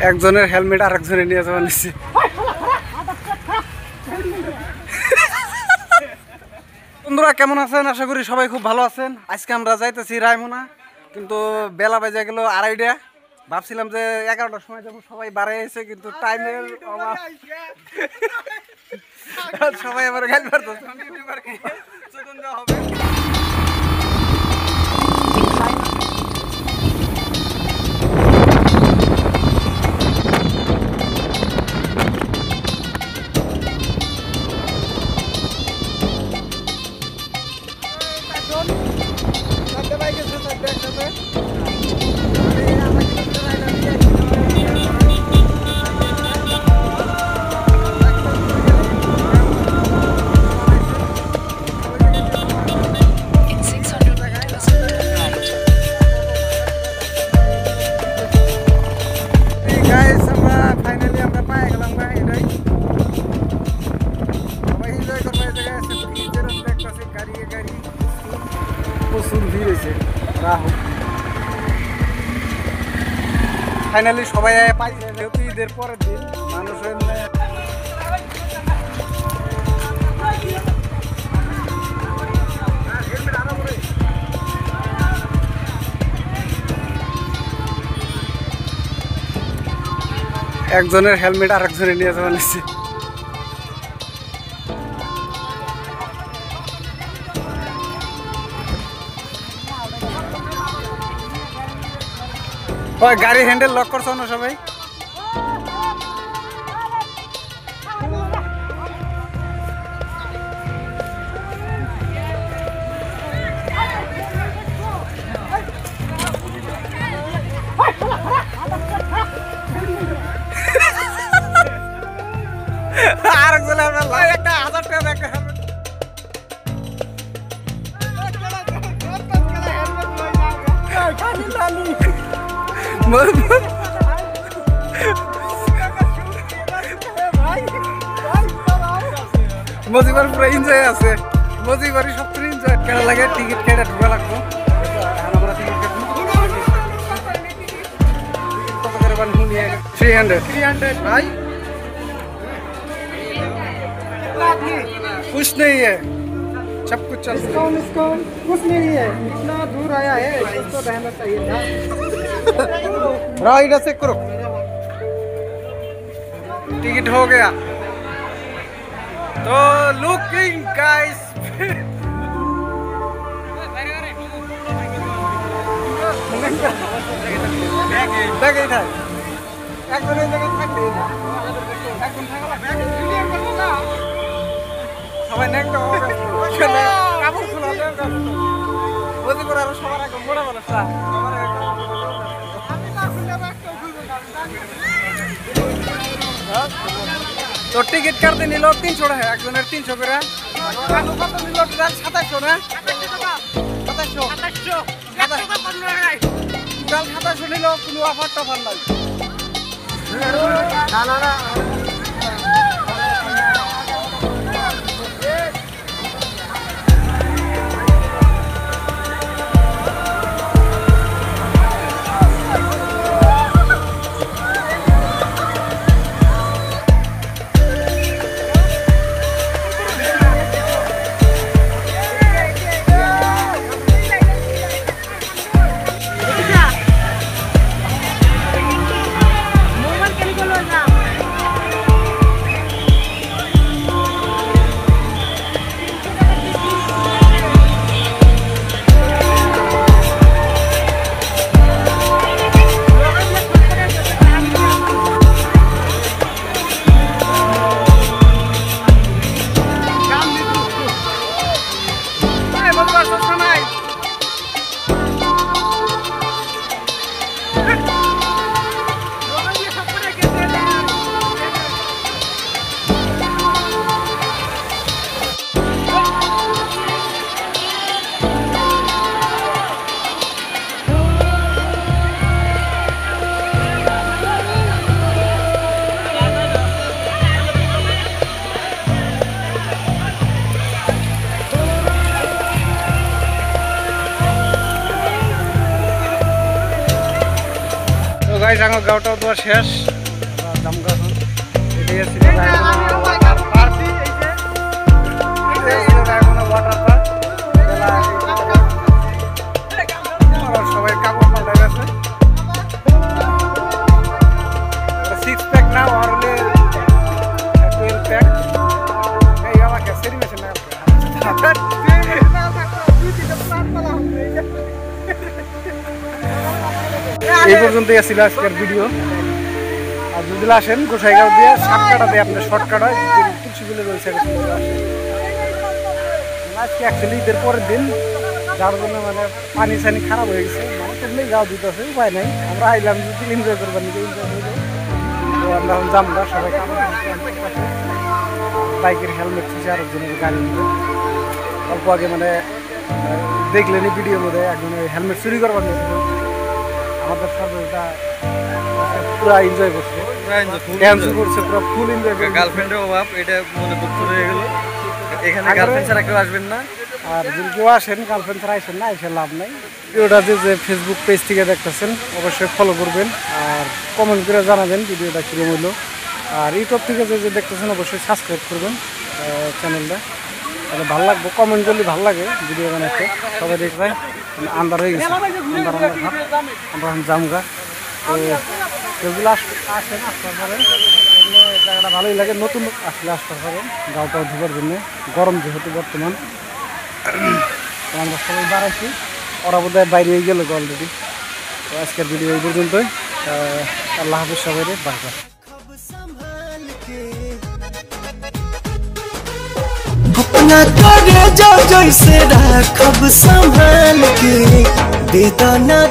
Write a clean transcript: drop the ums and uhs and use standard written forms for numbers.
একজনের হেলমেট আর একজনের নিয়ে যাওয়া নিচ্ছে। বন্ধুরা কেমন আছেন? আশা করি সবাই খুব ভালো আছেন। আজকে আমরা যাইতেছি রায়মোনা, কিন্তু বেলা বাজে গেল 2:30। ভাবছিলাম যে 11টার সময় যাবো, সবাই বাড়ে এসে কিন্তু টাইমের অভাব। সবাই আবার গাইল পারতেছে হবে। ফাইনালি সবাই পাইছে, যেহেতু ঈদের পরের দিন মানুষের একজনের হেলমেট আর একজনের নিয়ে যাওয়া নিচ্ছে। ওই গাড়ি হ্যান্ডেল লক করছো না সবাই? আরেকজনের একটা 1000 টাকা একটা মজিবার পুরো এনজয় আছে। মজিবারই সবচেয়ে এনজয় কেনা লাগে। টিকিট কেটে ঢুকা লাগবো। আমরা টিকিট কাটবো 300 भाई। कुछ नहीं है, सब कुछ चल कुछ नहीं है। इतना दूर आया है तो रहना चाहिए था। राइड से करो। टिकट हो गया तो लुकिंग गाइस দেখেই থাক একজন এই জায়গায় থাকবে, একজন সবাই নেকটা কাপড় খোলা বলতে করে আরো সবার আগে মোড়া বলে তো টিকিট কাটতে নিল 300 টাকা, একজনের 300 করে। কত নিল? 2700 না? 2700 নিল। কোনো অফার টফার নাই। না গাইস আমার গাওটাও তো শেষ জামগা এটাই আছে সবাই কাপড় পাল্টাই গেছে 6 প্যাক না আর হলে 12 প্যাক এই আমাকে সেরি মেশিন না এই পর্যন্তই ছিল আজকের ভিডিও। আর যদি আসেন গোসাইগাঁও দিয়ে শর্টকাটা দিয়ে আপনার শর্টকাট হয় তুলসীগুলো রয়েছে আজকে অ্যাকচুয়ালি ঈদের পরের দিন যার জন্য মানে পানি সানি খারাপ হয়ে গেছে মানে তেমনি গাও দিতেছে উপায় নাই আমরা আইলাম যদি এনজয় করবার নিজে এনজয় করবো তো আমরা এখন জামগা সবাই বাইকের হেলমেট ছিল আরেকজনের গাড়ি নিয়ে অল্প আগে মানে দেখলেন এই ভিডিওর মধ্যে একজন হেলমেট চুরি করবার নিয়ে আমাদের সর্বদা পুরো এনজয় করছে ড্যান্স করছে পুরো ফুল এনজয় করছে গার্লফ্রেন্ডের অভাব এটা মনে করতে হয়ে গেল এখানে গার্লফ্রেন্ড ছাড়া কেউ আসবেন না আর যদি কেউ আসেন গার্লফ্রেন্ড ছাড়া আসেন না এসে লাভ নাই ভিডিওটা যে ফেসবুক পেজ থেকে দেখতেছেন অবশ্যই ফলো করবেন আর কমেন্ট করে জানাবেন ভিডিওটা কীরকম হইলো আর ইউটিউব থেকে যে দেখতেছেন অবশ্যই সাবস্ক্রাইব করবেন চ্যানেলটা তাহলে ভালো লাগবে কমেন্ট করলে ভালো লাগে ভিডিও বানাতে সবাই দেখবে আন্দার হয়ে গেছে আন্দার ভাব আমরা জামগা তো যেগুলো আসেন আসতে পারেন জায়গাটা ভালোই লাগে নতুন আসলে আসতে পারেন গাওটা ধোবার জন্য গরম যেহেতু বর্তমান আমরা সবাই বাড়াইছি ওরা বোধ হয় বাইরে হয়ে গেল অলরেডি তো আজকের ভিডিও এই পর্যন্তই আল্লাহ হাফিজ সবাই বাই বাই अपना करे जो जैसे राखब संभाल के दे दाना